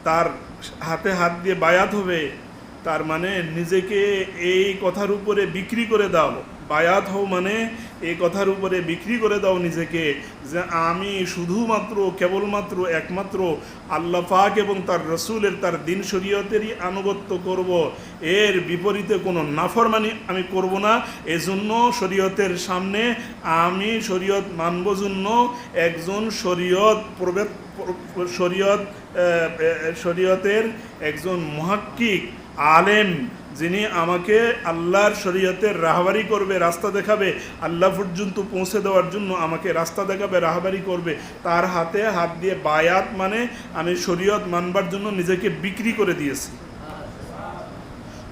তার হাতে হাত দিয়ে বায়াত হবে, তার মানে নিজেকে এই কথার উপরে বিক্রি করে দাও। বায়াত হও মানে এই কথার উপরে বিক্রি করে দাও নিজেকে, যে আমি শুধুমাত্র কেবলমাত্র একমাত্র আল্লাহ পাক এবং তার রসুলের, তার দিন শরীয়তেরই আনুগত্য করব, এর বিপরীতে কোনো নাফরমানি আমি করব না। এজন্য শরীয়তের সামনে আমি শরীয়ত মানব জন্য একজন শরীয়তের একজন মুহাক্কিক আলেম, যিনি আমাকে আল্লাহর শরীয়তের রাহবারি করবে, রাস্তা দেখাবে, আল্লাহ পর্যন্ত পৌঁছে দেওয়ার জন্য আমাকে রাস্তা দেখাবে, রাহবারি করবে, তার হাতে হাত দিয়ে বায়াত মানে আমি শরীয়ত মানবার জন্য নিজেকে বিক্রি করে দিয়েছি।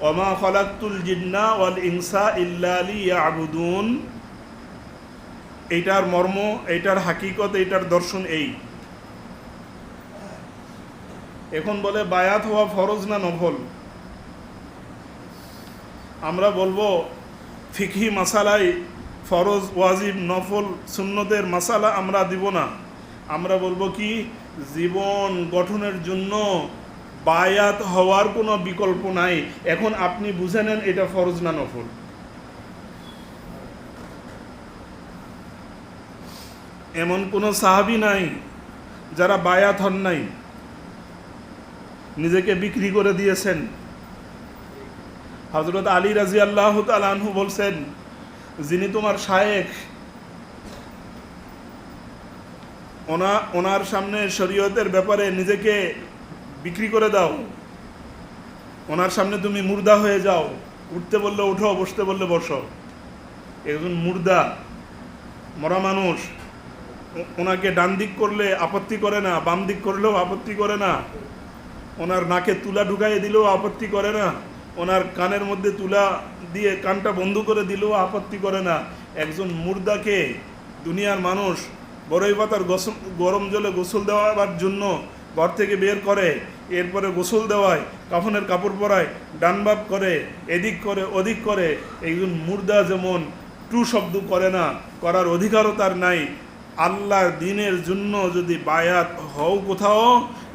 ওমা খালাকতুল জিন্না ওয়াল ইনসা ইল্লা লিয়াবুদুন, এইটার মর্ম, এইটার হাকিকত, এইটার দর্শন এই। এখন বলে বায়াত হওয়া ফরজ না নফল? আমরা বলবো ফিকহি মাসালায় ফরজ, ওয়াজিব, নফল, সুন্নতের মাসালা আমরা দিব না। আমরা বলবো কি, জীবন গঠনের জন্য বায়াত হওয়ার কোনো বিকল্প নাই। এখন আপনি বুঝে নেন এটা ফরজ না নফল। এমন কোনো সাহাবী নাই যারা বায়াত হন নাই, নিজেকে বিক্রি করে দিয়েছেন। হযরত আলী রাদিয়াল্লাহু তাআলা আনহু বলছেন, যিনি তোমার শায়েখ, ওনার সামনে শরীয়তের ব্যাপারে নিজেকে বিক্রি করে দাও, ওনার সামনে তুমি মুর্দা হয়ে যাও, উঠতে বললে উঠো, বসতে বললে বসো। একজন মুর্দা, মরা মানুষ, ওনাকে ডান দিক করলে আপত্তি করে না, বাম দিক করলেও আপত্তি করে না, ওনার নাকে তুলা ঢুকাইয়ে দিলেও আপত্তি করে না, ওনার কানের মধ্যে তুলা দিয়ে কানটা বন্ধ করে দিলেও আপত্তি করে না। একজন মুর্দাকে দুনিয়ার মানুষ বড়ই পাতার গরম জলে গোসল দেওয়ার জন্য ঘর থেকে বের করে, এরপরে গোসল দেওয়ায়, কাফনের কাপড় পরায়, ডানবাপ করে, এদিক করে, ওদিক করে। একজন মুর্দা যেমন টু শব্দ করে না, করার অধিকারও তার নাই। আল্লাহর দিনের জন্য যদি বায়াত হও কোথাও,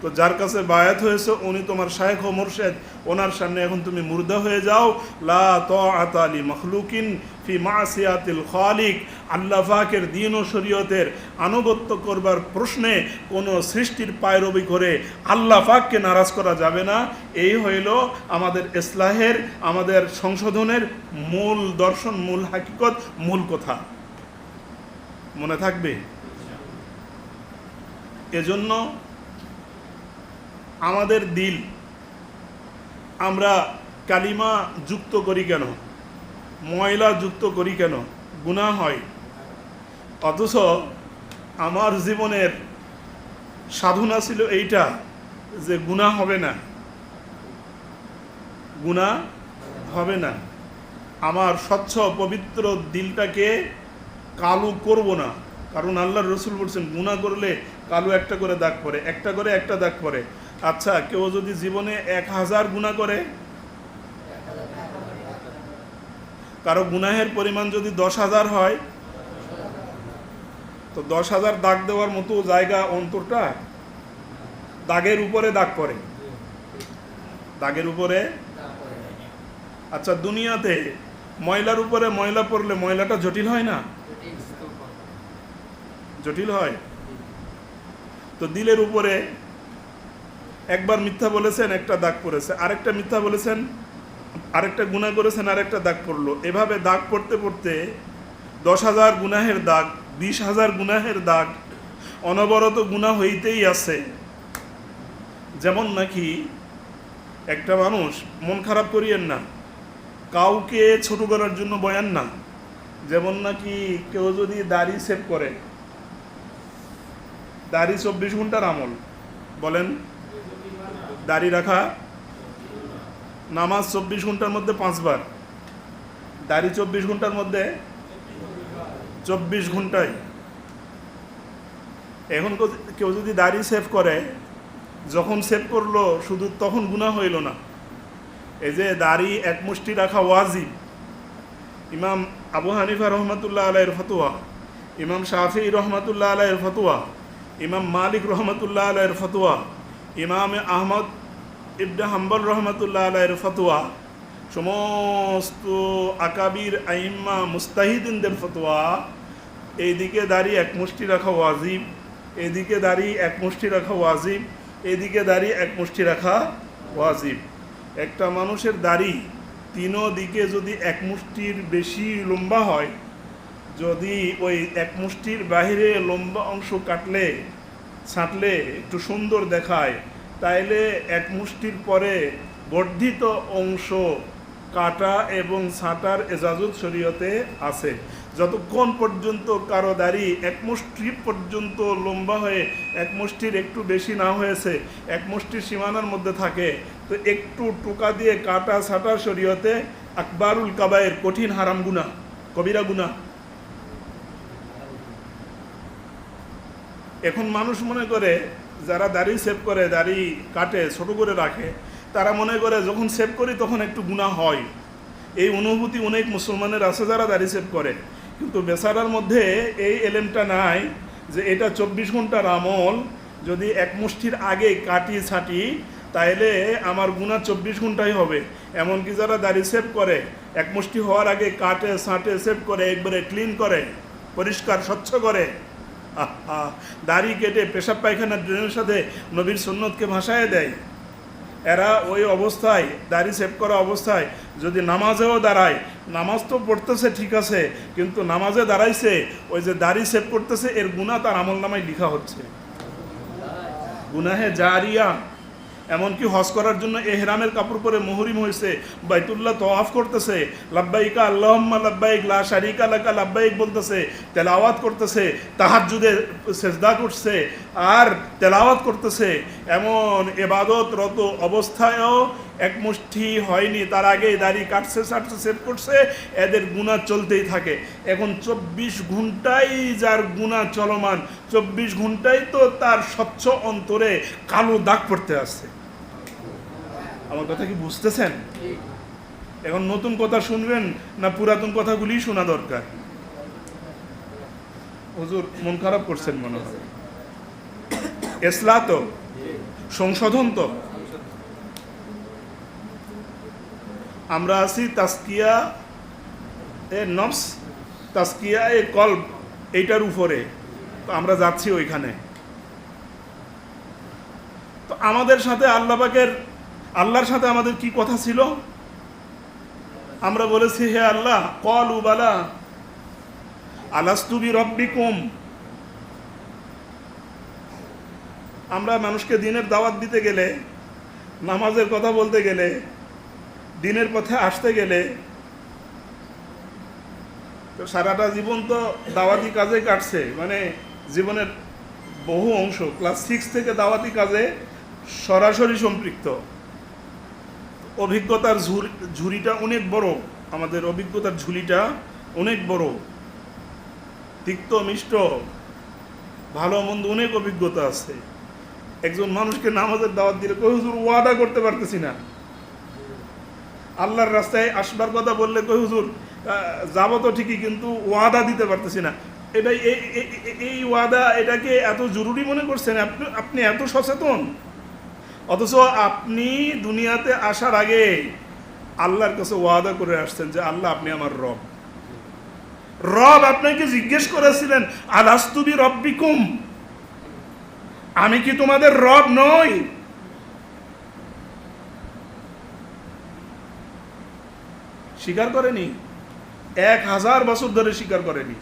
তো যার কাছে বায়াত হয়েছে উনি তোমার শায়েখ ও মুরশেদ, ওনার সামনে এখন তুমি মুর্দা হয়ে যাও। লা তাআতা লি মাখলুকিন ফি মাসিয়াতিল খালিক, আল্লাহ পাকের দিন ও শরীয়তের আনুগত্য করবার প্রশ্নে কোনো সৃষ্টির পায়রবি করে আল্লাহ পাককে নারাজ করা যাবে না। এই হইল আমাদের ইসলাহের, আমাদের সংশোধনের মূল দর্শন, মূল হাকিকত, মূল কথা। মনে থাকবে? এজন্য আমাদের দিল আমরা কালিমা যুক্ত করি কেন, ময়লা যুক্ত করি কেন? গুনাহ হয়। অথচ আমার জীবনের সাধনা ছিল এইটা, যে গুনাহ হবে না, গুনাহ হবে না। আমার স্বচ্ছ পবিত্র দিলটাকে কালো করব না। কারণ আল্লাহর রসুল বলছেন, গুনাহ করলে কালো একটা করে দাগ পড়ে, একটা করে একটা দাগ পড়ে। আচ্ছা, কেউ যদি জীবনে 1000 গুনাহ করে, কারো গুনাহের পরিমাণ যদি 10,000 হয়, তো 10,000 দাগ দেওয়ার মতো জায়গা অন্তরটা, দাগের উপরে দাগ পড়ে, দাগের উপরে। আচ্ছা, দুনিয়াতে ময়লার উপরে ময়লা পড়লে ময়লাটা জটিল হয় না? জটিল হয়। তো দিলের উপরে একবার মিথ্যা বলেছেন, একটা দাগ পড়েছে, আরেকটা মিথ্যা বলেছেন, আরেকটা গুনাহ করেছেন, আরেকটা দাগ পড়লো। এভাবে দাগ পড়তে পড়তে 10,000 গুনাহের দাগ, 20,000 গুনাহের দাগ, অনবরত গুনাহ হইতেই আছে। যেমন নাকি একটা মানুষ, মন খারাপ করিয়েন না, কাউকে ছোট করার জন্য বয়ান না, যেমন নাকি কেউ যদি দাড়ি সেভ করে, দাড়ি 24 ঘন্টার আমল, বলেন দাড়ি রাখা, নামাজ 24 ঘন্টার মধ্যে 5 বার, দাড়ি 24 ঘন্টার মধ্যে 24 ঘন্টায়। এখন কেউ যদি দাড়ি সেভ করে, যখন সেভ করলো শুধু তখন গুনাহ হইল না। এই যে দাড়ি এক মুষ্টি রাখা ওয়াজিব, ইমাম আবু হানিফা রহমতুল্লাহ আলাইহির ফতোয়া, ইমাম শাফিঈ রহমতুল্লাহ আলাইহির ফতোয়া, ইমাম মালিক রহমতুল্লাহ আলাইহির ফতোয়া, ইমাম আহমদ ইবনে হাম্বল রহমতুল্লাহ আলাইহির ফতোয়া, সমস্ত আকাবির আইম্মা মুস্তাহিদিনদের ফতোয়া, এইদিকে দাড়ি এক মুষ্টি রাখা ওয়াজিব, এদিকে দাড়ি এক মুষ্টি রাখা ওয়াজিব, এদিকে দাড়ি এক মুষ্টি রাখা ওয়াজিব। একটা মানুষের দাড়ি তিনও দিকে যদি এক মুষ্টির বেশি লম্বা হয়, যদি ওই এক মুষ্টির বাহিরে লম্বা অংশ কাটলে ছাঁটলে একটু সুন্দর দেখায়, তাইলে এক মুষ্টির পরে বর্ধিত অংশ কাটা এবং ছাঁটার এজাজত শরীয়তে আছে। যতক্ষণ পর্যন্ত কারো দাড়ি এক মুষ্টি পর্যন্ত লম্বা হয়ে এক মুষ্টির একটু বেশি না হয়েছে, এক মুষ্টির সীমানার মধ্যে থাকে, তো একটু টোকা দিয়ে কাটা ছাঁটা শরীয়তে আকবারুল কাবায়ের, কঠিন হারাম গুনাহ, কবিরা গুনাহ। এখন মানুষ মনে করে, যারা দাড়ি সেভ করে, দাড়ি কাটে, ছোট করে রাখে, তারা মনে করে যখন সেভ করি তখন একটু গুনাহ হয়। এই অনুভূতি অনেক মুসলমানের আছে যারা দাড়ি সেভ করে, কিন্তু বেচারার মধ্যে এই এলেমটা নাই যে এটা 24 ঘন্টার আমল। যদি এক মুষ্টির আগে কাটি ছাটি তাইলে আমার গুনাহ 24 ঘন্টাই হবে। এমনকি যারা দাড়ি সেভ করে এক মুষ্টি হওয়ার আগে কাটে ছাঁটে সেভ করে, একবারে ক্লিন করে, পরিষ্কার স্বচ্ছ করে, দাড়ি কেটে পেশাব পায়খানার ড্রেনের সাথে নবীর সুন্নতকে ভাসায় দেয়, এরা ওই অবস্থায় দাড়ি সেভ করা অবস্থায় যদি নামাজেও দাঁড়ায়, নামাজ তো পড়তেছে ঠিক আছে, কিন্তু নামাজে দাঁড়াইছে, ওই যে দাড়ি সেভ করতেছে এর গুনাহ তার আমল নামায় লিখা হচ্ছে, গুনাহে জারিয়া। এমনকি হজ করার জন্য এহরামের কাপড় পরে মুহরিম হয়েছে, বাইতুল্লাহ তওয়াফ করতেছে, লাব্বাইকা আল্লাহুম্মা লাব্বাইক লা শারিকা লাকা লাব্বাইক বলতেছে, তেলাওয়াত করতেছে, তাহাজ্জুদে সেজদা করছে আর তেলাওয়াত করতেছে, এমন ইবাদতরত অবস্থায়ও এক মুষ্টি হয়নি, তার আগেই দাড়ি কাটছে ছাটছে সেভ করছে, এদের গুনাহ চলতেই থাকে। এখন 24 ঘন্টাই যার গুনাহ চলমান, 24 ঘন্টাই তো তার স্বচ্ছ অন্তরে কালো দাগ পড়তে আসছে। আমার কথা কি বুঝতেছেন? এখন নতুন কথা শুনবেন না পুরাতন কথাগুলি শোনা দরকার? হুজুর মন খারাপ করছেন মনে হয়। ইসলাহ তো, সংশোধন তো। আমরা আছি তাজকিয়া এ নফস, তাজকিয়া এ কলব, এইটার উপরে তো আমরা যাচ্ছি ওইখানে। তো আমাদের সাথে আল্লাহর সাথে আমাদের কি কথা ছিল? আমরা বলেছি, হে আল্লাহ, ক্বালু বালা আলাস্তু বিরাব্বিকুম। আমরা মানুষকে দিনের দাওয়াত দিতে গেলে, নামাজের কথা বলতে গেলে, দিনের পথে আসতে গেলে, তো সারাটা জীবন তো দাওয়াতি কাজে কাটছে, মানে জীবনের বহু অংশ ক্লাস 6 থেকে দাওয়াতি কাজে সরাসরি সম্পৃক্ত। অভিজ্ঞতার ঝুড়িটা অনেক বড়, আমাদের অভিজ্ঞতার ঝুলিটা অনেক বড়, তিক্ত মিষ্ট ভালো মন্দ অনেক অভিজ্ঞতা আছে। একজন মানুষকে নামাজের দাওয়াত দিলে কই হুজুর ওয়াদা করতে পারতেছি না, আল্লাহর রাস্তায় আসবার কথা বললে কই হুজুর যাবো তো ঠিকই, কিন্তু ওয়াদা দিতে পারতেছি না। এটা এই ওয়াদা, এটাকে এত জরুরি মনে করছেন আপনি এত সচেতন, অথচ আপনি দুনিয়াতে আসার আগে আল্লাহর কাছে ওয়াদা করে আসছেন যে আল্লাহ আপনি আমার রব। রব আপনাকে জিজ্ঞেস করেছিলেন, আলাস্তু বিরাব্বিকুম, আমি কি তোমাদের রব নই? স্বীকার করেনি, 1000 বছর ধরে স্বীকার করেনি।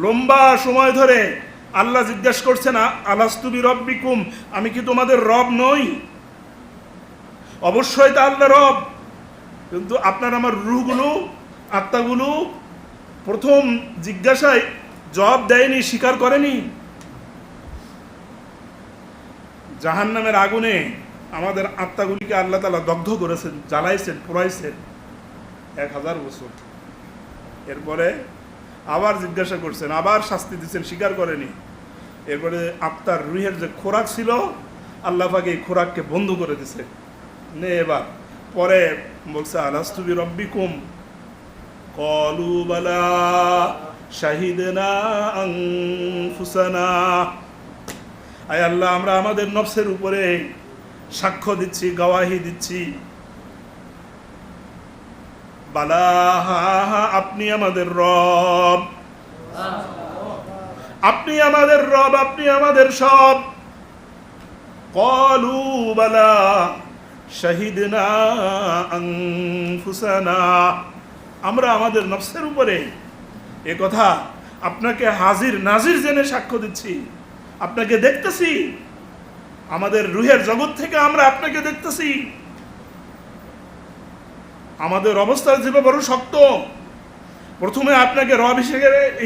লম্বা সময় ধরে আল্লাহ জিজ্ঞেস করছেন, আলাস্তু বিরাব্বিকুম, আমি কি তোমাদের রব নই? অবশ্যই তা আল্লাহ রব, কিন্তু আপনার আমার রূহগুলো, আত্মাগুলো প্রথম জিজ্ঞাসায় জবাব দেয়নি, স্বীকার করেনি। জাহান্নামের আগুনে আমাদের আত্মাগুলিকে আল্লাহ তাআলা দগ্ধ করেছেন, জ্বালাইছেন, পোড়াইছেন 1000 বছর। এরপরে আবার জিজ্ঞাসা করছেন, আবার শাস্তি দিচ্ছেন, স্বীকার করেনি। এরপরে আত্মার রুহের যে খোরাক ছিল, আল্লাহ পাক এই খোরাককে বন্ধ করে দিছে, নে এবার। পরে বলছে, আলাস্তু বিরাব্বিকুম, ক্বালু বালা শাহিদনা আনফুসানা। আয় আল্লাহ, আমরা আমাদের নফসের উপরে সাক্ষ্য দিচ্ছি, গাওয়াহি দিচ্ছি, বালা, আপনি আমাদের রব, আপনি আমাদের রব, আপনি আমাদের সব। ক্বালু বালা শাহিদনা আনফুসানা, আমরা আমাদের নফসের উপরে এ কথা আপনাকে হাজির নাজির জেনে সাক্ষ্য দিচ্ছি, আপনাকে দেখতেছি, আমাদের রুহের জগৎ থেকে আমরা আপনাকে দেখতেছি। আমাদের অবস্থা যে বড় শক্ত, প্রথমে আপনাকে রব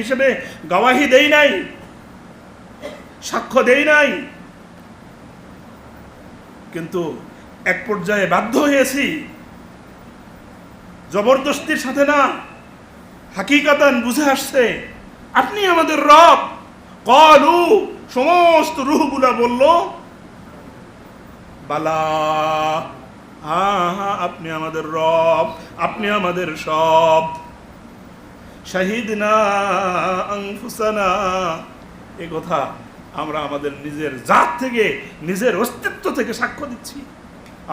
হিসেবে গাওয়াহি দেই নাই, সাক্ষ্য দেই নাই, কিন্তু এক পর্যায়ে বাধ্য হয়েছি, জবরদস্তির সাথে না, হাকিকাতান বুঝে আসছে আপনি আমাদের রব। ক্বালু, সমস্ত রূহগুলা বলল, বালা, হ্যাঁ হ্যাঁ, আপনি আমাদের রব, আপনি আমাদের সব। শাহিদনা আনফুসানা, এ কথা আমরা আমাদের নিজের জাত থেকে, নিজের অস্তিত্ব থেকে সাক্ষ্য দিচ্ছি,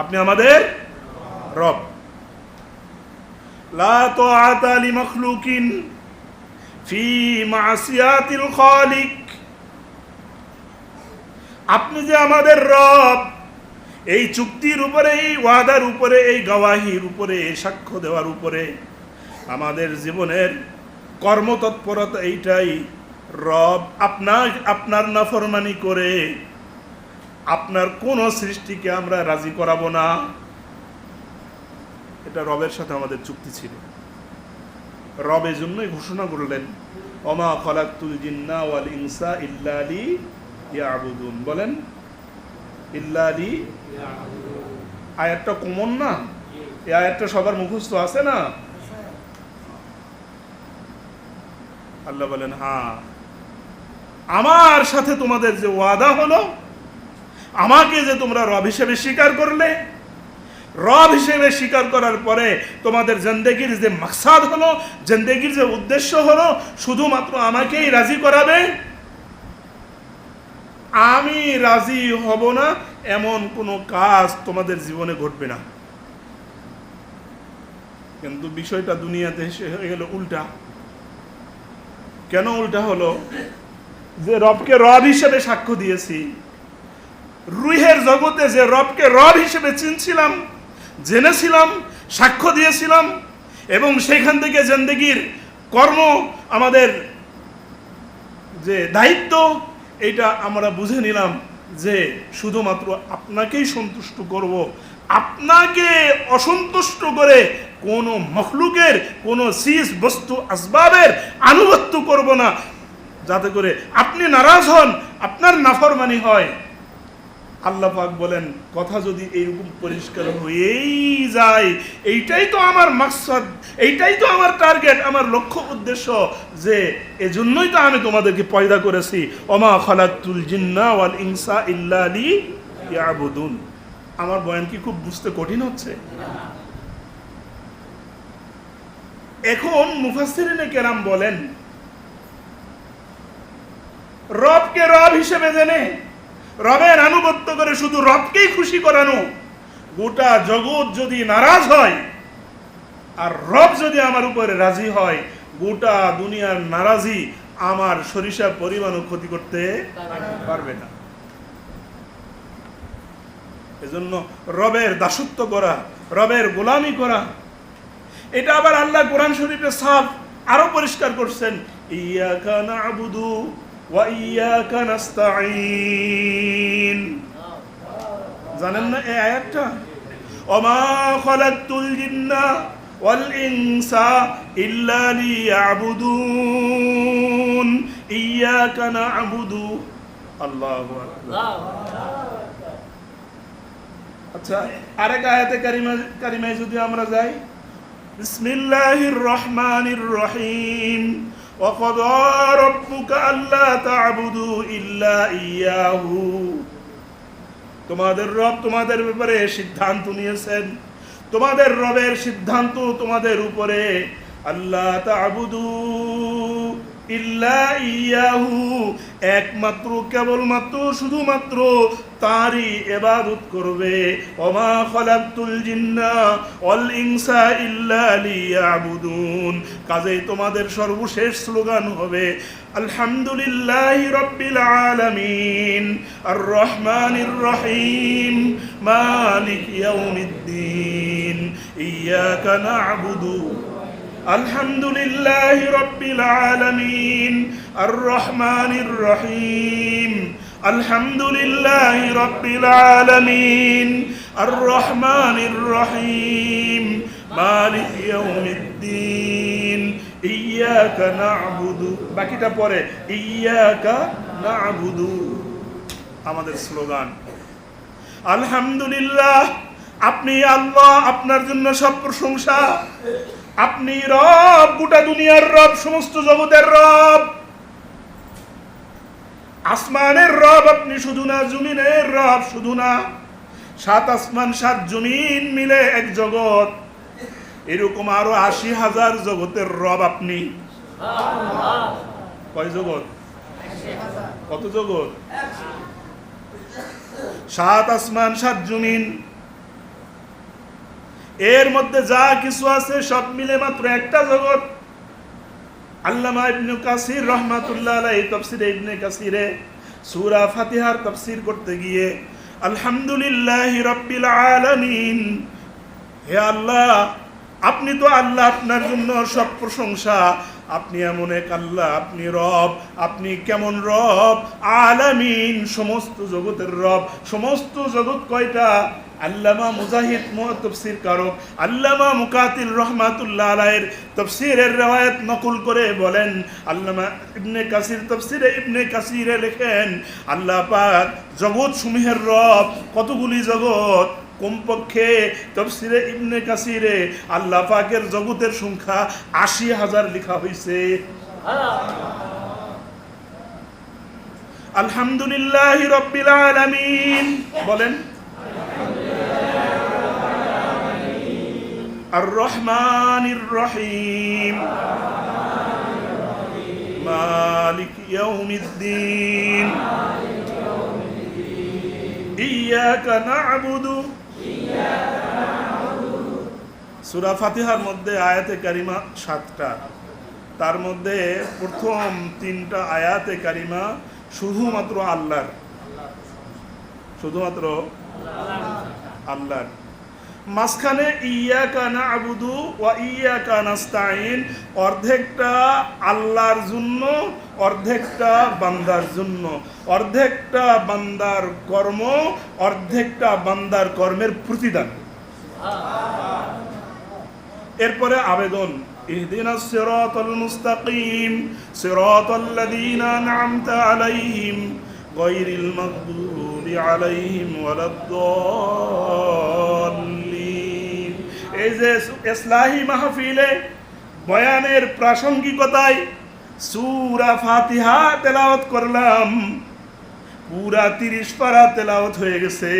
আপনি আমাদের রব। লা তাআতা লিমাখলুকিন ফি মাসিয়াতিল খালিক, আপনি যে আমাদের রব, এই চুক্তির উপরে, এই ওয়াদার উপরে, এই গাওয়াহির উপরে, এই সাক্ষ্য দেওয়ার উপরে আমাদের জীবনের কর্মতৎপরতা এইটাই, রব আপনার নাফরমানি করে আপনার কোন সৃষ্টিকে আমরা রাজি করাবো না। এটা রবের সাথে আমাদের চুক্তি ছিল। রব এই জন্যই ঘোষণা করলেন, ওমা খালাকতুল জিন্না ওয়াল ইনসা ইল্লা লিয়াবুদুন, বলেন ইল্লা লিয়াবুদুন। আয়াতটা কমন না? এই আয়াতটা সবার মুখস্থ আছে না? আল্লাহ বলেন, হ্যাঁ, আমার সাথে তোমাদের যে ওয়াদা হলো, আমাকে যে তোমরা রব হিসেবে স্বীকার করলে, রব হিসেবে স্বীকার করার পরে তোমাদের জিন্দেগির যে মাকসাদ হলো, জিন্দেগির যে উদ্দেশ্য হলো, শুধুমাত্র আমাকেই রাজি করাবে, আমি রাজি হব না এমন কোনো কাজ তোমাদের জীবনে ঘটবে না। কিন্তু বিষয়টা দুনিয়াতে হয়ে গেল উল্টা। কেন উল্টা হলো? যে রবকে রব হিসেবে সাক্ষ্য দিয়েছি, রুহের জগতে যে রবকে রব হিসেবে চিনছিলাম, জেনেছিলাম, সাক্ষ্য দিয়েছিলাম, এবং সেখান থেকে জিন্দেগির কর্ম, আমাদের যে দায়িত্ব, এইটা আমরা বুঝে নিলাম যে শুধুমাত্র আপনাকেই সন্তুষ্ট করব, আপনাকে অসন্তুষ্ট করে কোনো মখলুকের, কোনো চিজ বস্তু আসবাবের আনুগত্য করব না, যাতে করে আপনি নারাজ হন, আপনার নাফরমানি হয়। আল্লাহ পাক বলেন, কথা যদি এইরকম পরিষ্কার হয়েই যায়, এইটাই তো আমার মাকসাদ, এইটাই তো আমার টার্গেট, আমার লক্ষ্য উদ্দেশ্য, যে এজন্যই তো আমি তোমাদেরকে পয়দা করেছি, ওমা খালাকতুল জিন্না ওয়াল ইনসা ইল্লা লিয়াবুদুন। আমার বয়ান কি খুব বুঝতে কঠিন হচ্ছে? এখন মুফাসসিরিনে কেরাম বলেন, রবকে রব হিসেবে জেনে রবের আনুগত্য করে শুধু রবকেই খুশি করানো, গোটা জগৎ যদি নারাজ হয় আর রব যদি আমার উপরে রাজি হয়, গোটা দুনিয়ার নারাজি আমার সরিষা পরিমাণও ক্ষতি করতে পারবে না। এজন্য রবের দাসত্ব করা, রবের গোলামি করা, এটা আবার আল্লাহ কোরআন শরীফে সাফ আরো পরিষ্কার করছেন, ইয়াকা না'বুদু ওয়া ইয়াকা নাস্তাঈন। জানেন না এই আয়াতটা? ওমা খালাকতুল জিন্না ওয়াল ইনসা ইল্লা লিয়াবুদুন ইয়াকা না'বুদু। আল্লাহু আকবার। আচ্ছা, আরেক আয়াতে কারিমায় যদি আমরা যাই, বিসমিল্লাহির রহমানির রহিম, ওয়া ক্বাদা রাব্বুকা আল্লা তা'বুদু ইল্লা ইয়াহু। তোমাদের রব তোমাদের ব্যাপারে সিদ্ধান্ত নিয়েছেন, তোমাদের রবের সিদ্ধান্ত তোমাদের উপরে, আল্লা তা'বুদু ইল্লা ইয়াহু, একমাত্র কেবলমাত্র শুধুমাত্র তারই ইবাদত করবে। ওমা খালাকতুল জিন্না ওয়াল ইনসা ইল্লা লিয়াবুদুন। কাজেই তোমাদের সর্বশেষ স্লোগান হবে আলহামদুলিল্লাহি রাব্বিল আলামিন আর রহমানির রহিম মালিক ইয়াউমিদ্দিন ইয়াকা না'বুদু আলহামদুলিল্লাহি রাব্বিল আলামিন আর রহমানির রহিম আলহামদুলিল্লাহি রাব্বিল আলামিন আর রহমানির রহিম মালিক ইয়াউমিদ্দিন ইয়াকা না'বুদু। বাকিটা পরে ইয়াকা না'বুদু আমাদের স্লোগান। আলহামদুলিল্লাহ, আপনি আল্লাহ, আপনার জন্য সব প্রশংসা। আপনি রব, গোটা দুনিয়ার রব, সমস্ত জগতের রব, আসমানের রব আপনি শুধু না, জমিনের রব শুধু না, 7 আসমান 7 জমিন মিলে এক জগৎ, এরকম আরো 80,000 জগতের রব আপনি। কয় জগৎ? কত জগৎ? 7 আসমান 7 জমিন, এর মধ্যে যা কিছু আছে সব মিলে মাত্র একটা জগৎ। আল্লামা ইবনে কাসির রহমাতুল্লাহ আলাইহি তাফসীরে ইবনে কাসিরে সূরা ফাতিহার তাফসীর করতে গিয়ে আলহামদুলিল্লাহি রাব্বিল আলামিন, হে আল্লাহ, আপনি তো আল্লাহ, আপনার জন্য সব প্রশংসা। আপনি এমন এক আল্লাহ, আপনি রব, আপনি কেমন রব? আলামিন, সমস্ত জগতের রব। সমস্ত জগৎ কয়টা? আল্লামা মুজাহিদ তাফসীর কারক আল্লামা মুকাতিল রহমাতুল্লাহ আলাইহির তাফসীরের riwayat নকল করে বলেন, আল্লামা ইবনে কাসির তাফসীরে ইবনে কাসিরে লেখেন, আল্লাহ পাক জগৎ সমূহের রব। কতগুলি জগৎ? কমপক্ষে তাফসীরে ইবনে কাসিরে আল্লাহ পাকের জগতের সংখ্যা 80,000 লেখা হয়েছে। আলহামদুলিল্লাহি রাব্বিল আলামিন বলেন, আর রহমানির রহিম মালিক ইয়াউমিদ্দিন ইয়াকা না'বুদু। সূরা ফাতিহার মধ্যে আয়াতে কারিমা 7টা, তার মধ্যে প্রথম 3টা আয়াতে কারিমা শুধুমাত্র আল্লাহর, শুধুমাত্র আল্লাহর। মাঝখানে ইয়াকা না'বুদু ওয়া ইয়াকা নাস্তাঈন, অর্ধেকটা আল্লাহর জন্য, অর্ধেকটা বান্দার জন্য, অর্ধেকটা বান্দার কর্ম, অর্ধেকটা বান্দার কর্মের প্রতিদান। এরপরে আবেদন, ইহদিনাস সিরাতাল মুস্তাকিম সিরাতাল্লাযীনা আন'আমতা আলাইহিম গায়রিল মাগদুবি আলাইহিম ওয়ালাদ-দাল্লিন। এই যে ইসলাহি মাহফিলে বয়ানের প্রাসঙ্গিকতায় সূরা ফাতিহা তেলাওয়াত করলাম, পুরা 30 পারা তেলাওয়াত হয়ে গেছে।